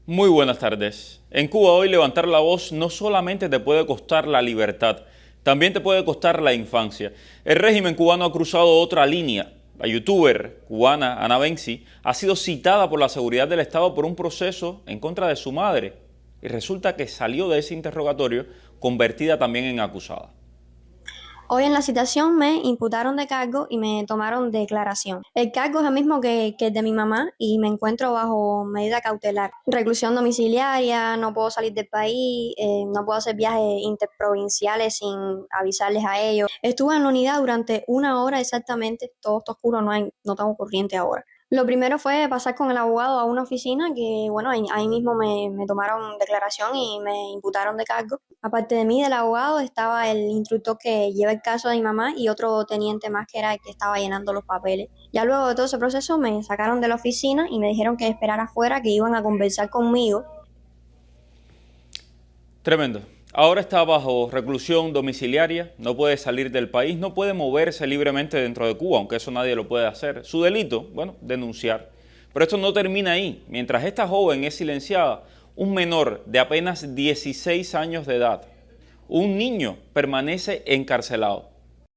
Muy buenas tardes. En Cuba hoy levantar la voz no solamente te puede costar la libertad, también te puede costar la infancia. El régimen cubano ha cruzado otra línea. La youtuber cubana Ana Benzi ha sido citada por la seguridad del Estado por un proceso en contra de su madre y resulta que salió de ese interrogatorio convertida también en acusada. Hoy en la citación me imputaron de cargo y me tomaron declaración. El cargo es el mismo que el de mi mamá y me encuentro bajo medida cautelar. Reclusión domiciliaria, no puedo salir del país, no puedo hacer viajes interprovinciales sin avisarles a ellos. Estuve en la unidad durante 1 hora exactamente, todo está oscuro, no tengo corriente ahora. Lo primero fue pasar con el abogado a una oficina que, bueno, ahí mismo me tomaron declaración y me imputaron de cargo. Aparte de mí, del abogado, estaba el instructor que lleva el caso de mi mamá y otro teniente más que era el que estaba llenando los papeles. Ya luego de todo ese proceso me sacaron de la oficina y me dijeron que esperara afuera, que iban a conversar conmigo. Tremendo. Ahora está bajo reclusión domiciliaria, no puede salir del país, no puede moverse libremente dentro de Cuba, aunque eso nadie lo puede hacer. Su delito, bueno, denunciar. Pero esto no termina ahí. Mientras esta joven es silenciada, un menor de apenas 16 años de edad, un niño, permanece encarcelado.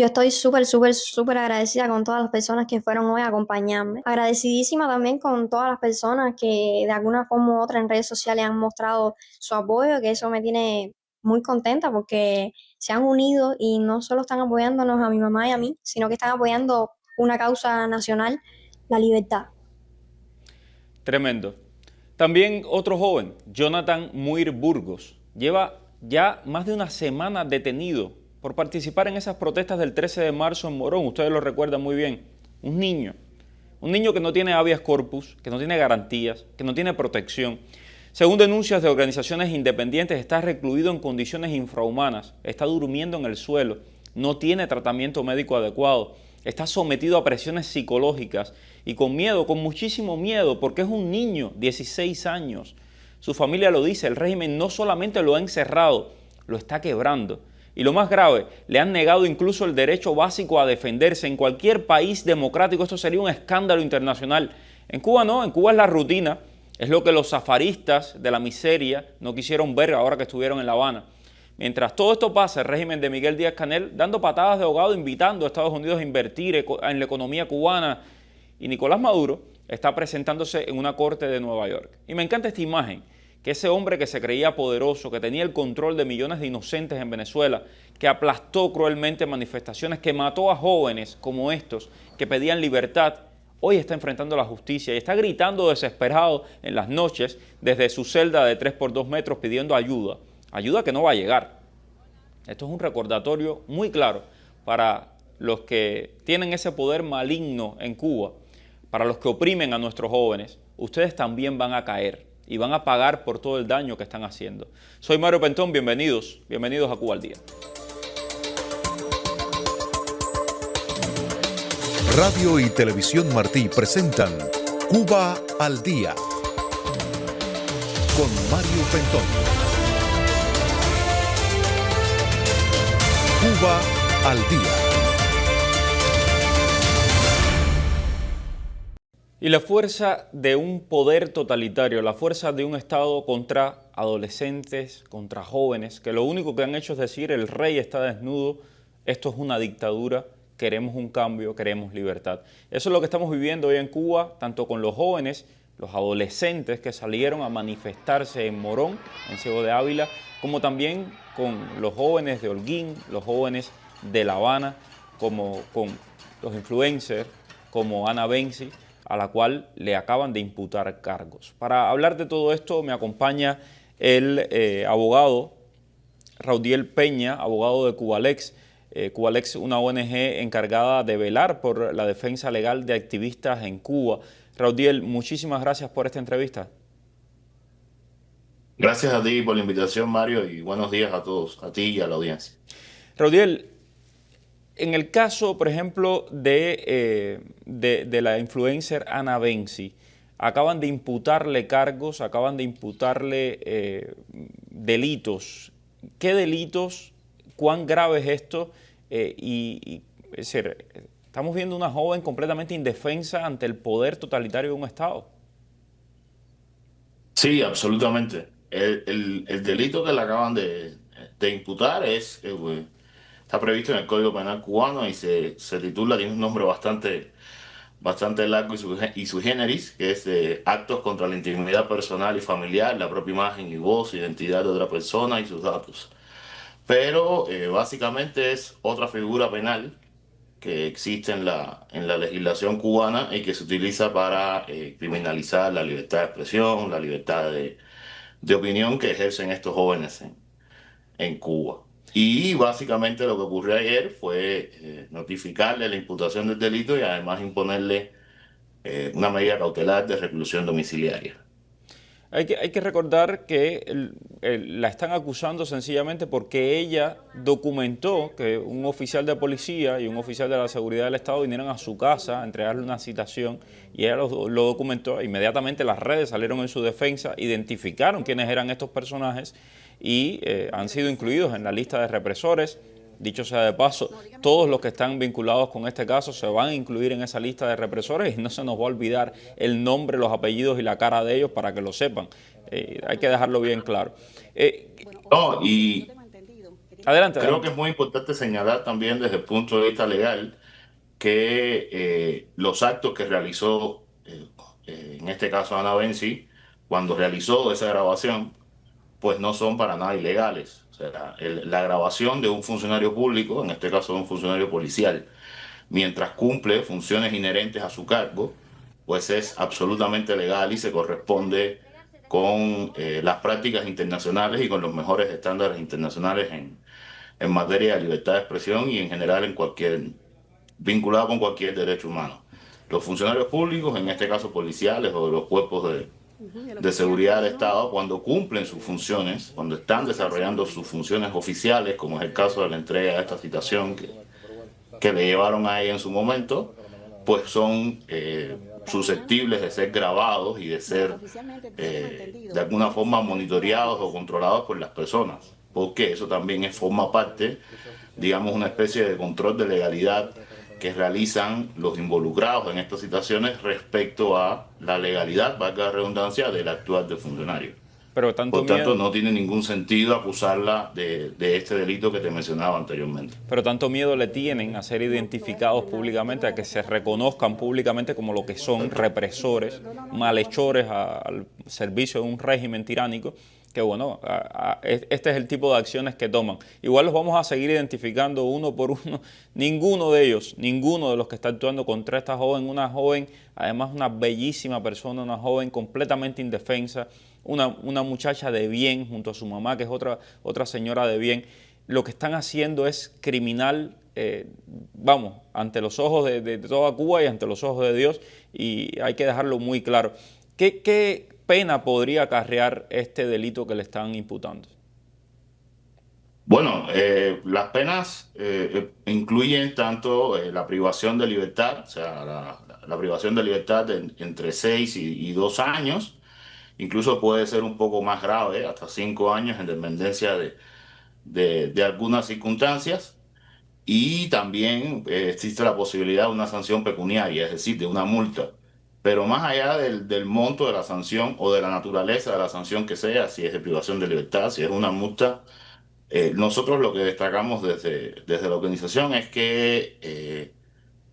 Yo estoy súper agradecida con todas las personas que fueron hoy a acompañarme. Agradecidísima también con todas las personas que de alguna forma u otra en redes sociales han mostrado su apoyo, que eso me tiene muy contenta porque se han unido y no solo están apoyándonos a mi mamá y a mí, sino que están apoyando una causa nacional, la libertad. Tremendo. También otro joven, Jonathan Muir Burgos, lleva ya más de una semana detenido por participar en esas protestas del 13 de marzo en Morón. Ustedes lo recuerdan muy bien. Un niño que no tiene habeas corpus, que no tiene garantías, que no tiene protección. Según denuncias de organizaciones independientes, está recluido en condiciones infrahumanas, está durmiendo en el suelo, no tiene tratamiento médico adecuado, está sometido a presiones psicológicas y con miedo, con muchísimo miedo, porque es un niño, 16 años. Su familia lo dice, el régimen no solamente lo ha encerrado, lo está quebrando. Y lo más grave, le han negado incluso el derecho básico a defenderse. En cualquier país democrático esto sería un escándalo internacional. En Cuba no, en Cuba es la rutina, es lo que los zafaristas de la miseria no quisieron ver ahora que estuvieron en La Habana. Mientras todo esto pasa, el régimen de Miguel Díaz-Canel dando patadas de ahogado, invitando a Estados Unidos a invertir en la economía cubana. Y Nicolás Maduro está presentándose en una corte de Nueva York. Y me encanta esta imagen, que ese hombre que se creía poderoso, que tenía el control de millones de inocentes en Venezuela, que aplastó cruelmente manifestaciones, que mató a jóvenes como estos, que pedían libertad, hoy está enfrentando la justicia y está gritando desesperado en las noches desde su celda de 3 por 2 metros pidiendo ayuda. Ayuda que no va a llegar. Esto es un recordatorio muy claro para los que tienen ese poder maligno en Cuba, para los que oprimen a nuestros jóvenes. Ustedes también van a caer y van a pagar por todo el daño que están haciendo. Soy Mario Pentón, bienvenidos a Cuba al Día. Radio y Televisión Martí presentan Cuba al Día con Mario Pentón. Cuba al Día. Y la fuerza de un poder totalitario, la fuerza de un Estado contra adolescentes, contra jóvenes, que lo único que han hecho es decir, el rey está desnudo, esto es una dictadura, queremos un cambio, queremos libertad. Eso es lo que estamos viviendo hoy en Cuba, tanto con los jóvenes, los adolescentes que salieron a manifestarse en Morón, en Ciego de Ávila, como también con los jóvenes de Holguín, los jóvenes de La Habana, como con los influencers, como Ana Benzi, a la cual le acaban de imputar cargos. Para hablar de todo esto me acompaña el abogado Raudiel Peña, abogado de Cubalex. Cubalex, una ONG encargada de velar por la defensa legal de activistas en Cuba. Raudiel, muchísimas gracias por esta entrevista. Gracias a ti por la invitación, Mario, y buenos días a todos, a ti y a la audiencia. Raudiel, en el caso, por ejemplo, de la influencer Ana Benzi, acaban de imputarle cargos, acaban de imputarle delitos. ¿Qué delitos? ¿Cuán grave es esto? Es decir, estamos viendo una joven completamente indefensa ante el poder totalitario de un Estado. Sí, absolutamente. El delito que le acaban de imputar está previsto en el Código Penal cubano y se titula, tiene un nombre bastante largo y sui generis, que es de actos contra la intimidad personal y familiar, la propia imagen y voz, identidad de otra persona y sus datos. Pero básicamente es otra figura penal que existe en la legislación cubana y que se utiliza para criminalizar la libertad de expresión, la libertad de opinión que ejercen estos jóvenes en Cuba. Y básicamente lo que ocurrió ayer fue notificarle la imputación del delito y además imponerle una medida cautelar de reclusión domiciliaria. Hay que recordar que la están acusando sencillamente porque ella documentó que un oficial de policía y un oficial de la seguridad del Estado vinieron a su casa a entregarle una citación y ella lo documentó. Inmediatamente las redes salieron en su defensa, identificaron quiénes eran estos personajes y han sido incluidos en la lista de represores. Dicho sea de paso, todos los que están vinculados con este caso se van a incluir en esa lista de represores y no se nos va a olvidar el nombre, los apellidos y la cara de ellos para que lo sepan. Hay que dejarlo bien claro. No, y Adelante, creo que adelante. es muy importante señalar también desde el punto de vista legal que los actos que realizó, en este caso Ana Benzi, cuando realizó esa grabación, pues no son para nada ilegales. O sea, la grabación de un funcionario público, en este caso de un funcionario policial, mientras cumple funciones inherentes a su cargo, pues es absolutamente legal y se corresponde con las prácticas internacionales y con los mejores estándares internacionales en materia de libertad de expresión y en general en vinculado con cualquier derecho humano. Los funcionarios públicos, en este caso policiales o de los cuerpos de seguridad del Estado, cuando cumplen sus funciones, cuando están desarrollando sus funciones oficiales, como es el caso de la entrega de esta citación que le llevaron a ella en su momento, pues son susceptibles de ser grabados y de ser de alguna forma monitoreados o controlados por las personas, porque eso también forma parte, digamos, una especie de control de legalidad que realizan los involucrados en estas situaciones respecto a la legalidad, valga la redundancia, del actuar del funcionario. Pero tanto Por tanto, miedo, no tiene ningún sentido acusarla de este delito que te mencionaba anteriormente. pero tanto miedo le tienen a ser identificados públicamente, a que se reconozcan públicamente como lo que son represores, malhechores al servicio de un régimen tiránico, que bueno, este es el tipo de acciones que toman. Igual los vamos a seguir identificando uno por uno. Ninguno de ellos, ninguno de los que está actuando contra esta joven, una joven, además una bellísima persona, una joven completamente indefensa, una muchacha de bien junto a su mamá, que es otra señora de bien, lo que están haciendo es criminal, vamos, ante los ojos de toda Cuba y ante los ojos de Dios, y hay que dejarlo muy claro. ¿Qué pena podría acarrear este delito que le están imputando? Bueno, las penas incluyen tanto la privación de libertad, o sea, la privación de libertad de entre 6 y 2 años, incluso puede ser un poco más grave, hasta 5 años en dependencia de algunas circunstancias. Y también existe la posibilidad de una sanción pecuniaria, es decir, de una multa. Pero más allá del monto de la sanción o de la naturaleza de la sanción que sea, si es de privación de libertad, si es una multa, nosotros lo que destacamos desde la organización es que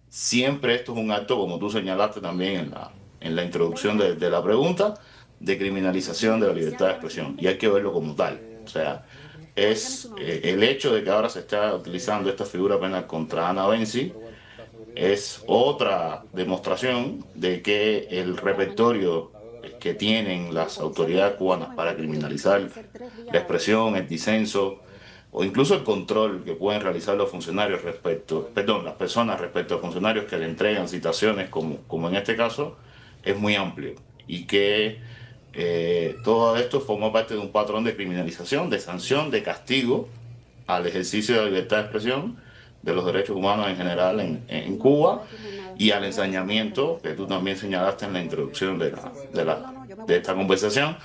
siempre esto es un acto, como tú señalaste también en la introducción de la pregunta, de criminalización de la libertad de expresión. Y hay que verlo como tal. O sea, es el hecho de que ahora se está utilizando esta figura penal contra Ana Benzi es otra demostración de que el repertorio que tienen las autoridades cubanas para criminalizar la expresión, el disenso o incluso el control que pueden realizar los funcionarios las personas respecto a funcionarios que le entregan citaciones, como en este caso, es muy amplio y que todo esto forma parte de un patrón de criminalización, de sanción, de castigo al ejercicio de la libertad de expresión, de los derechos humanos en general en Cuba y al ensañamiento que tú también señalaste en la introducción de esta conversación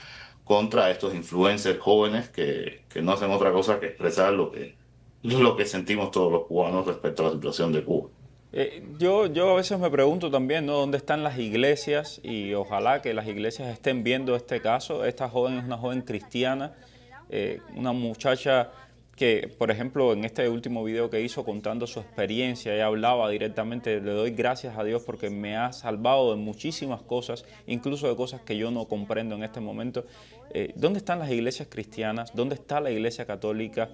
contra estos influencers jóvenes que no hacen otra cosa que expresar lo que sentimos todos los cubanos respecto a la situación de Cuba. Yo a veces me pregunto también, ¿no? ¿Dónde están las iglesias? Y ojalá que las iglesias estén viendo este caso. Esta joven es una joven cristiana, una muchacha que, por ejemplo, en este último video que hizo contando su experiencia, ella hablaba directamente: le doy gracias a Dios porque me ha salvado de muchísimas cosas, incluso de cosas que yo no comprendo en este momento. ¿Dónde están las iglesias cristianas? ¿Dónde está la iglesia católica?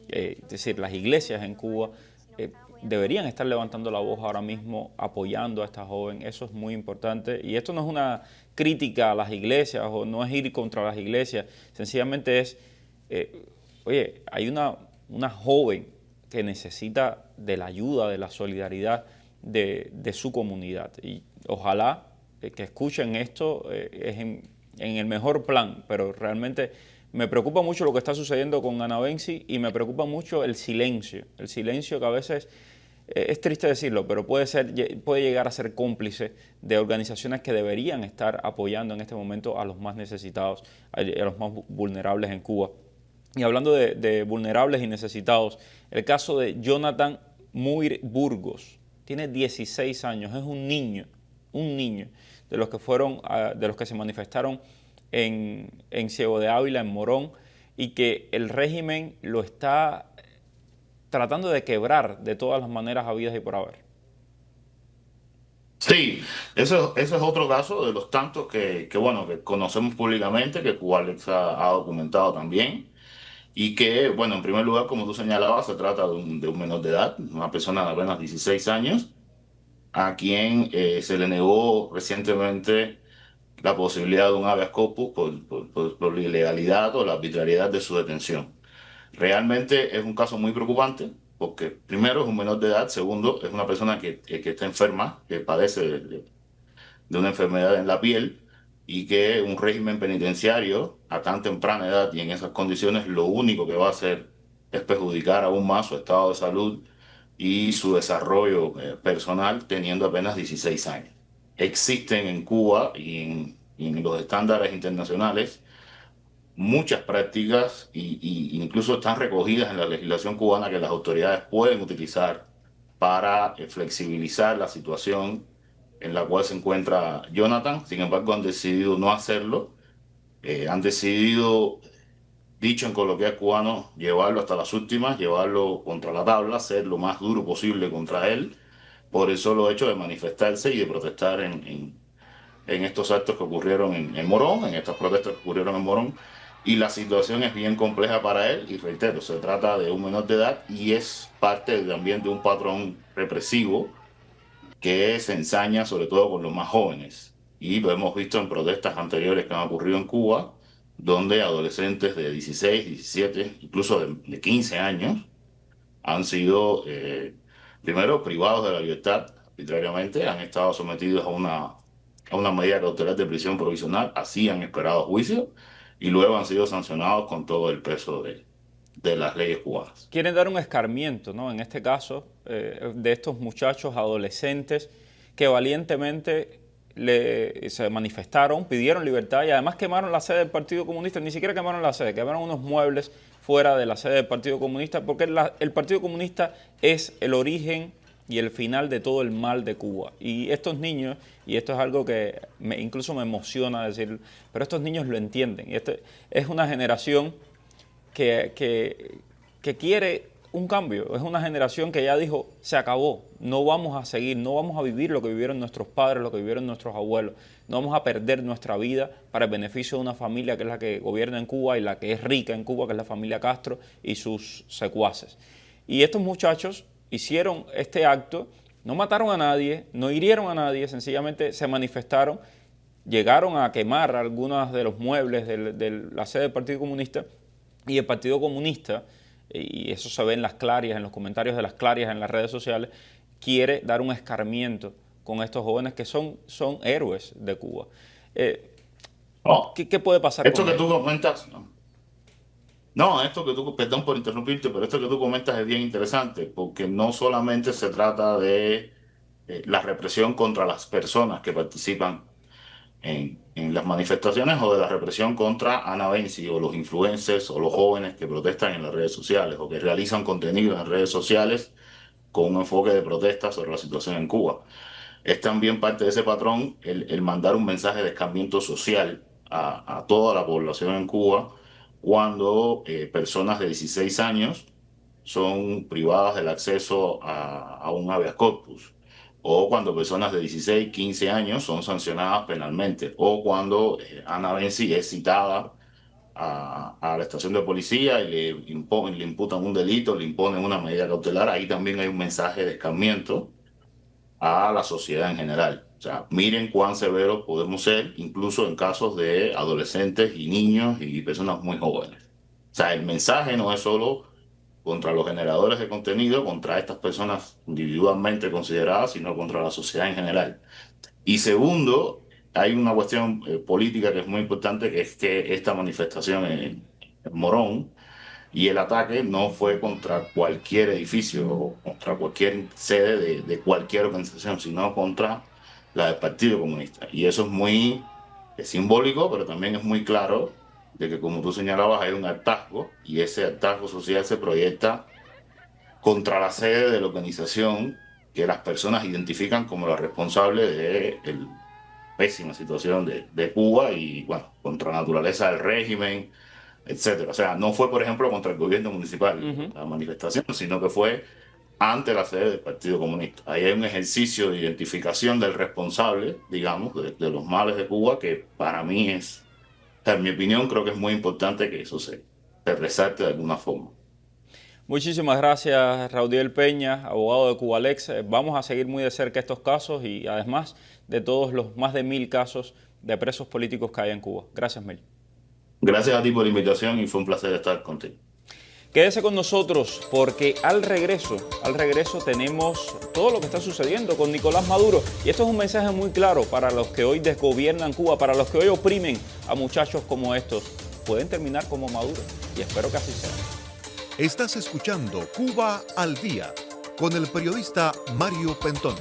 Es decir, las iglesias en Cuba deberían estar levantando la voz ahora mismo, apoyando a esta joven. Eso es muy importante. Y esto no es una crítica a las iglesias o no es ir contra las iglesias, sencillamente es, oye, hay una joven que necesita de la ayuda, de la solidaridad de su comunidad. Y ojalá que escuchen esto es en el mejor plan, pero realmente me preocupa mucho lo que está sucediendo con Ana Benzi y me preocupa mucho el silencio que a veces, es triste decirlo, pero puede llegar a ser cómplice de organizaciones que deberían estar apoyando en este momento a los más necesitados, a los más vulnerables en Cuba. Y hablando de vulnerables y necesitados, el caso de Jonathan Muir Burgos, tiene 16 años, es un niño de los que se manifestaron en Ciego de Ávila, en Morón, y que el régimen lo está tratando de quebrar de todas las maneras habidas y por haber. Sí, eso es otro caso de los tantos bueno, que conocemos públicamente, que Cubalex ha documentado también. Y que, bueno, en primer lugar, como tú señalabas, se trata de un menor de edad, una persona de apenas 16 años, a quien se le negó recientemente la posibilidad de un habeas corpus por la ilegalidad o la arbitrariedad de su detención. Realmente es un caso muy preocupante porque, primero, es un menor de edad, segundo, es una persona que está enferma, que padece de una enfermedad en la piel y que un régimen penitenciario a tan temprana edad y en esas condiciones lo único que va a hacer es perjudicar aún más su estado de salud y su desarrollo personal teniendo apenas 16 años. Existen en Cuba y en los estándares internacionales muchas prácticas y incluso están recogidas en la legislación cubana que las autoridades pueden utilizar para flexibilizar la situación en la cual se encuentra Jonathan. Sin embargo, han decidido no hacerlo. Han decidido, dicho en coloquial cubano, llevarlo hasta las últimas, llevarlo contra la tabla, ser lo más duro posible contra él, por el solo hecho de manifestarse y de protestar en estos actos que ocurrieron en Morón, en estas protestas que ocurrieron en Morón. Y la situación es bien compleja para él y reitero, se trata de un menor de edad y es parte también de un patrón represivo que se ensaña sobre todo con los más jóvenes. Y lo hemos visto en protestas anteriores que han ocurrido en Cuba, donde adolescentes de 16, 17, incluso de 15 años, han sido primero privados de la libertad arbitrariamente, han estado sometidos a una medida cautelar de prisión provisional, así han esperado juicio, y luego han sido sancionados con todo el peso de las leyes cubanas. Quieren dar un escarmiento, ¿no? En este caso, de estos muchachos adolescentes que valientemente se manifestaron, pidieron libertad y además quemaron la sede del Partido Comunista. Ni siquiera quemaron la sede, quemaron unos muebles fuera de la sede del Partido Comunista, porque el Partido Comunista es el origen y el final de todo el mal de Cuba. Y estos niños, y esto es algo que incluso me emociona decir, pero estos niños lo entienden. Y es una generación que quiere un cambio. Es una generación que ya dijo, se acabó, no vamos a seguir, no vamos a vivir lo que vivieron nuestros padres, lo que vivieron nuestros abuelos. No vamos a perder nuestra vida para el beneficio de una familia que es la que gobierna en Cuba y la que es rica en Cuba, que es la familia Castro y sus secuaces. Y estos muchachos hicieron este acto, no mataron a nadie, no hirieron a nadie, sencillamente se manifestaron, llegaron a quemar algunos de los muebles de la sede del Partido Comunista. Y el Partido Comunista, y eso se ve en las clarias, en los comentarios de las clarias en las redes sociales, quiere dar un escarmiento con estos jóvenes que son héroes de Cuba. ¿Qué puede pasar esto con que ellos? tú comentas? No, esto que tú, perdón por interrumpirte, pero esto que tú comentas es bien interesante, porque no solamente se trata de la represión contra las personas que participan en las manifestaciones o de la represión contra Ana Benzi o los influencers o los jóvenes que protestan en las redes sociales o que realizan contenido en redes sociales con un enfoque de protesta sobre la situación en Cuba. Es también parte de ese patrón el mandar un mensaje de escarmiento social a toda la población en Cuba cuando personas de 16 años son privadas del acceso a un habeas corpus, o cuando personas de 16, 15 años son sancionadas penalmente, o cuando Ana Benzi es citada a la estación de policía y le imputan un delito, le imponen una medida cautelar. Ahí también hay un mensaje de escarmiento a la sociedad en general. O sea, miren cuán severos podemos ser, incluso en casos de adolescentes y niños y personas muy jóvenes. O sea, el mensaje no es solo contra los generadores de contenido, contra estas personas individualmente consideradas, sino contra la sociedad en general. Y segundo, hay una cuestión política que es muy importante, que es que esta manifestación en Morón y el ataque no fue contra cualquier edificio o contra cualquier sede de cualquier organización, sino contra la del Partido Comunista. Y eso es muy simbólico, pero también es muy claro de que, como tú señalabas, hay un hartazgo, y ese hartazgo social se proyecta contra la sede de la organización que las personas identifican como la responsable de la pésima situación de Cuba y, bueno, contra la naturaleza del régimen, etcétera. O sea, no fue, por ejemplo, contra el gobierno municipal la manifestación, sino que fue ante la sede del Partido Comunista. Ahí hay un ejercicio de identificación del responsable, digamos, de los males de Cuba, que para mí es, o sea, en mi opinión, creo que es muy importante que eso se resalte de alguna forma. Muchísimas gracias, Raudiel Peña, abogado de Cubalex. Vamos a seguir muy de cerca estos casos y además de todos los más de 1000 casos de presos políticos que hay en Cuba. Gracias, Mel. Gracias a ti por la invitación y fue un placer estar contigo. Quédese con nosotros porque al regreso tenemos todo lo que está sucediendo con Nicolás Maduro. Y esto es un mensaje muy claro para los que hoy desgobiernan Cuba, para los que hoy oprimen a muchachos como estos. Pueden terminar como Maduro y espero que así sea. Estás escuchando Cuba al Día con el periodista Mario Pentón.